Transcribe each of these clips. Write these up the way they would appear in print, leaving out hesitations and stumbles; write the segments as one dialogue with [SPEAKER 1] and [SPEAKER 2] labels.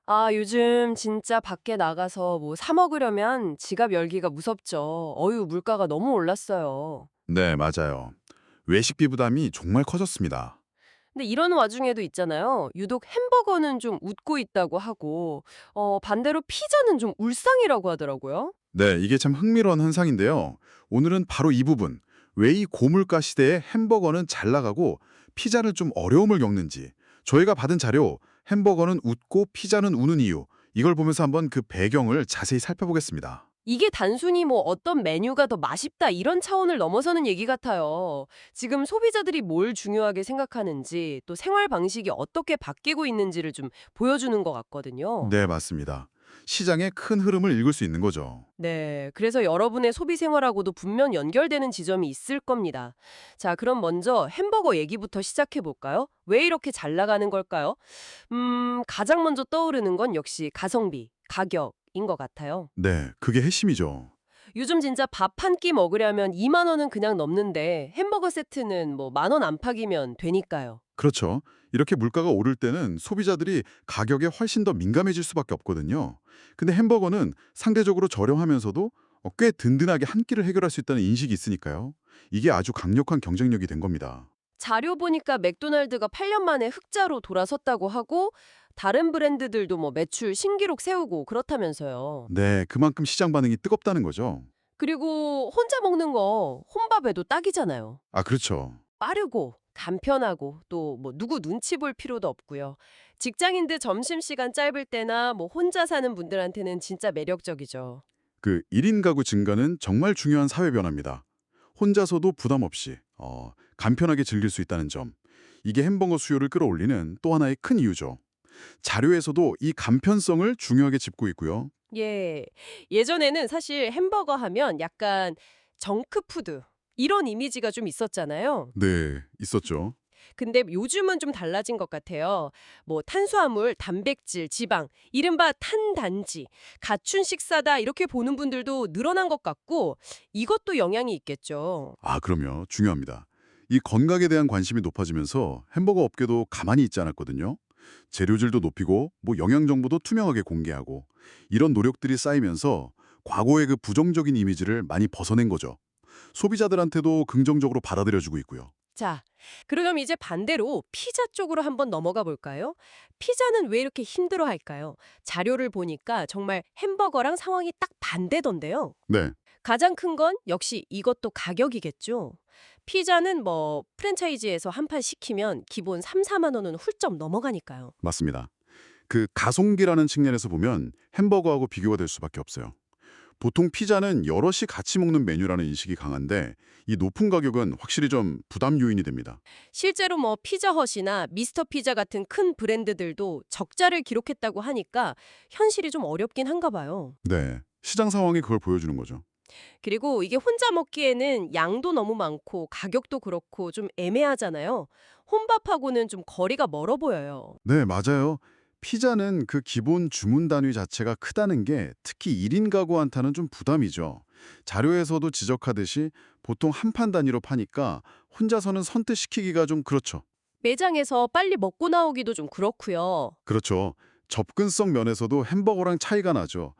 [SPEAKER 1] 아, 요즘 진짜 밖에 나가서 뭐 사 먹으려면 지갑 열기가 무섭죠. 어유, 물가가 너무 올랐어요.
[SPEAKER 2] 네, 맞아요. 외식비 부담이 정말 커졌습니다.
[SPEAKER 1] 근데 이런 와중에도 있잖아요. 유독 햄버거는 좀 웃고 있다고 하고, 반대로 피자는 좀 울상이라고 하더라고요.
[SPEAKER 2] 네, 이게 참 흥미로운 현상인데요. 오늘은 바로 이 부분, 왜 이 고물가 시대에 햄버거는 잘 나가고 피자는 좀 어려움을 겪는지, 저희가 받은 자료, 햄버거는 웃고 피자는 우는 이유, 이걸 보면서 한번 그 배경을 자세히 살펴보겠습니다.
[SPEAKER 1] 이게 단순히 뭐 어떤 메뉴가 더 맛있다 이런 차원을 넘어서는 얘기 같아요. 지금 소비자들이 뭘 중요하게 생각하는지 또 생활 방식이 어떻게 바뀌고 있는지를 좀 보여주는 것 같거든요.
[SPEAKER 2] 네, 맞습니다. 시장의 큰 흐름을 읽을 수 있는 거죠.
[SPEAKER 1] 네, 그래서 여러분의 소비 생활하고도 분명 연결되는 지점이 있을 겁니다. 자, 그럼 먼저 햄버거 얘기부터 시작해 볼까요? 왜 이렇게 잘 나가는 걸까요? 가장 먼저 떠오르는 건 역시 가성비, 가격인 것 같아요.
[SPEAKER 2] 네, 그게 핵심이죠.
[SPEAKER 1] 요즘 진짜 밥 한 끼 먹으려면 2만 원은 그냥 넘는데 햄버거 세트는 뭐 1만 원 안팎이면 되니까요.
[SPEAKER 2] 그렇죠. 이렇게 물가가 오를 때는 소비자들이 가격에 훨씬 더 민감해질 수밖에 없거든요. 근데 햄버거는 상대적으로 저렴하면서도 꽤 든든하게 한 끼를 해결할 수 있다는 인식이 있으니까요. 이게 아주 강력한 경쟁력이 된 겁니다.
[SPEAKER 1] 자료 보니까 맥도날드가 8년 만에 흑자로 돌아섰다고 하고 다른 브랜드들도 뭐 매출 신기록 세우고 그렇다면서요.
[SPEAKER 2] 네, 그만큼 시장 반응이 뜨겁다는 거죠.
[SPEAKER 1] 그리고 혼자 먹는 거 혼밥에도 딱이잖아요.
[SPEAKER 2] 아, 그렇죠.
[SPEAKER 1] 빠르고 간편하고 또 뭐 누구 눈치 볼 필요도 없고요. 직장인들 점심시간 짧을 때나 뭐 혼자 사는 분들한테는 진짜 매력적이죠.
[SPEAKER 2] 그 1인 가구 증가는 정말 중요한 사회 변화입니다. 혼자서도 부담 없이 간편하게 즐길 수 있다는 점. 이게 햄버거 수요를 끌어올리는 또 하나의 큰 이유죠. 자료에서도 이 간편성을 중요하게 짚고 있고요.
[SPEAKER 1] 예. 예전에는 사실 햄버거 하면 약간 정크푸드 이런 이미지가 좀 있었잖아요.
[SPEAKER 2] 네, 있었죠.
[SPEAKER 1] 근데 요즘은 좀 달라진 것 같아요. 뭐 탄수화물, 단백질, 지방, 이른바 탄단지, 갖춘 식사다 이렇게 보는 분들도 늘어난 것 같고 이것도 영향이 있겠죠.
[SPEAKER 2] 아, 그럼요. 중요합니다. 이 건강에 대한 관심이 높아지면서 햄버거 업계도 가만히 있지 않았거든요. 재료질도 높이고 영양 정보도 투명하게 공개하고 이런 노력들이 쌓이면서 과거의 그 부정적인 이미지를 많이 벗어낸 거죠. 소비자들한테도 긍정적으로 받아들여지고 있고요.
[SPEAKER 1] 자, 그럼 이제 반대로 피자 쪽으로 한번 넘어가 볼까요? 피자는 왜 이렇게 힘들어 할까요? 자료를 보니까 정말 햄버거랑 상황이 딱 반대던데요.
[SPEAKER 2] 네,
[SPEAKER 1] 가장 큰 건 역시 이것도 가격이겠죠. 피자는 뭐 프랜차이즈에서 한 판 시키면 기본 3, 4만 원은 훌쩍 넘어가니까요.
[SPEAKER 2] 맞습니다. 그 가성비라는 측면에서 보면 햄버거하고 비교가 될 수밖에 없어요. 보통 피자는 여럿이 같이 먹는 메뉴라는 인식이 강한데 이 높은 가격은 확실히 좀 부담 요인이 됩니다.
[SPEAKER 1] 실제로 뭐 피자헛이나 미스터 피자 같은 큰 브랜드들도 적자를 기록했다고 하니까 현실이 좀 어렵긴 한가 봐요.
[SPEAKER 2] 네, 시장 상황이 그걸 보여주는 거죠.
[SPEAKER 1] 그리고 이게 혼자 먹기에는 양도 너무 많고 가격도 그렇고 좀 애매하잖아요. 혼밥하고는 좀 거리가 멀어 보여요.
[SPEAKER 2] 네, 맞아요. 피자는 그 기본 주문 단위 자체가 크다는 게 특히 1인 가구한테는 좀 부담이죠. 자료에서도 지적하듯이 보통 한 판 단위로 파니까 혼자서는 선택시키기가 좀 그렇죠.
[SPEAKER 1] 매장에서 빨리 먹고 나오기도 좀 그렇고요.
[SPEAKER 2] 그렇죠. 접근성 면에서도 햄버거랑 차이가 나죠.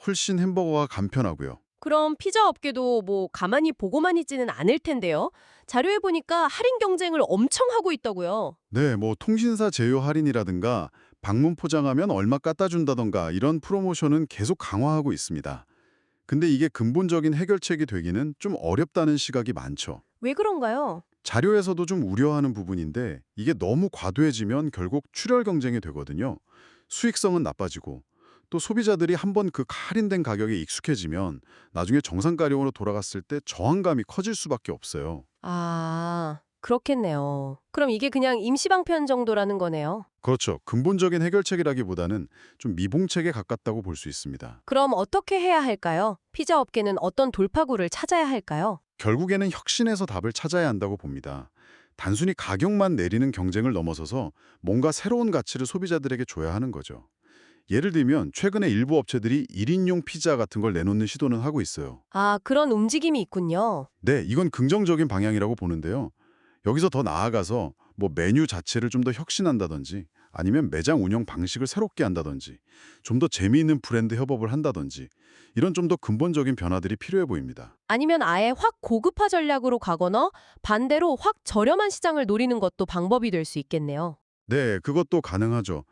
[SPEAKER 2] 훨씬 햄버거가 간편하고요.
[SPEAKER 1] 그럼 피자 업계도 뭐 가만히 보고만 있지는 않을 텐데요. 자료에 보니까 할인 경쟁을 엄청 하고 있다고요.
[SPEAKER 2] 네, 통신사 제휴 할인이라든가 방문 포장하면 얼마 깎아 준다던가 이런 프로모션은 계속 강화하고 있습니다. 근데 이게 근본적인 해결책이 되기는 좀 어렵다는 시각이 많죠.
[SPEAKER 1] 왜 그런가요?
[SPEAKER 2] 자료에서도 좀 우려하는 부분인데 이게 너무 과도해지면 결국 출혈 경쟁이 되거든요. 수익성은 나빠지고 또 소비자들이 한번 그 할인된 가격에 익숙해지면 나중에 정상가격으로 돌아갔을 때 저항감이 커질 수밖에 없어요.
[SPEAKER 1] 아, 그렇겠네요. 그럼 이게 그냥 임시방편 정도라는 거네요.
[SPEAKER 2] 그렇죠. 근본적인 해결책이라기보다는 좀 미봉책에 가깝다고 볼 수 있습니다.
[SPEAKER 1] 그럼 어떻게 해야 할까요? 피자 업계는 어떤 돌파구를 찾아야 할까요?
[SPEAKER 2] 결국에는 혁신에서 답을 찾아야 한다고 봅니다. 단순히 가격만 내리는 경쟁을 넘어서서 뭔가 새로운 가치를 소비자들에게 줘야 하는 거죠. 예를 들면 최근에 일부 업체들이 1인용 피자 같은 걸 내놓는 시도는 하고 있어요.
[SPEAKER 1] 아, 그런 움직임이 있군요.
[SPEAKER 2] 네, 이건 긍정적인 방향이라고 보는데요. 여기서 더 나아가서 메뉴 자체를 좀 더 혁신한다든지 아니면 매장 운영 방식을 새롭게 한다든지, 좀 더 재미있는 브랜드 협업을 한다든지, 이런 좀 더 근본적인 변화들이 필요해 보입니다.
[SPEAKER 1] 아니면 아예 확 고급화 전략으로 가거나 반대로 확 저렴한 시장을 노리는 것도 방법이 될 수 있겠네요.
[SPEAKER 2] 네, 그것도 가능하죠.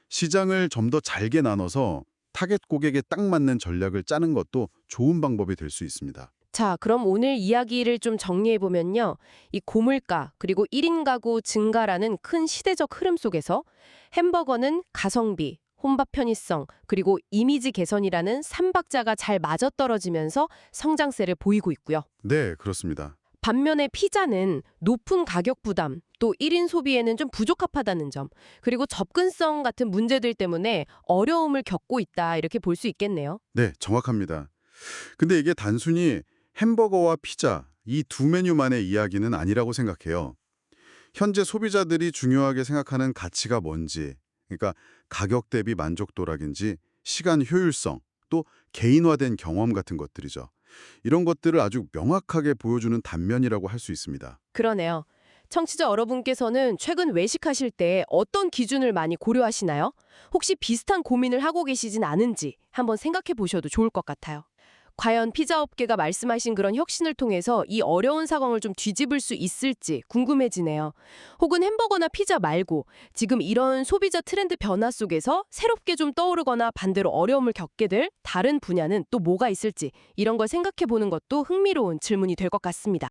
[SPEAKER 2] 시장을 좀 더 잘게 나눠서 타겟 고객에 딱 맞는 전략을 짜는 것도 좋은 방법이 될 수 있습니다.
[SPEAKER 1] 자, 그럼 오늘 이야기를 좀 정리해보면요. 이 고물가, 그리고 1인 가구 증가라는 큰 시대적 흐름 속에서 햄버거는 가성비, 혼밥 편의성, 그리고 이미지 개선이라는 삼박자가 잘 맞아떨어지면서 성장세를 보이고 있고요.
[SPEAKER 2] 네, 그렇습니다.
[SPEAKER 1] 반면에 피자는 높은 가격 부담, 또 1인 소비에는 좀 부적합하다는 점, 그리고 접근성 같은 문제들 때문에 어려움을 겪고 있다, 이렇게 볼 수 있겠네요.
[SPEAKER 2] 네, 정확합니다. 근데 이게 단순히 햄버거와 피자 이 두 메뉴만의 이야기는 아니라고 생각해요. 현재 소비자들이 중요하게 생각하는 가치가 뭔지, 그러니까 가격 대비 만족도라든지 시간 효율성, 또 개인화된 경험 같은 것들이죠. 이런 것들을 아주 명확하게 보여주는 단면이라고 할 수 있습니다.
[SPEAKER 1] 그러네요. 청취자 여러분께서는 최근 외식하실 때 어떤 기준을 많이 고려하시나요? 혹시 비슷한 고민을 하고 계시진 않은지 한번 생각해 보셔도 좋을 것 같아요. 과연 피자 업계가 말씀하신 그런 혁신을 통해서 이 어려운 상황을 좀 뒤집을 수 있을지 궁금해지네요. 혹은 햄버거나 피자 말고 지금 이런 소비자 트렌드 변화 속에서 새롭게 좀 떠오르거나 반대로 어려움을 겪게 될 다른 분야는 또 뭐가 있을지 이런 걸 생각해 보는 것도 흥미로운 질문이 될 것 같습니다.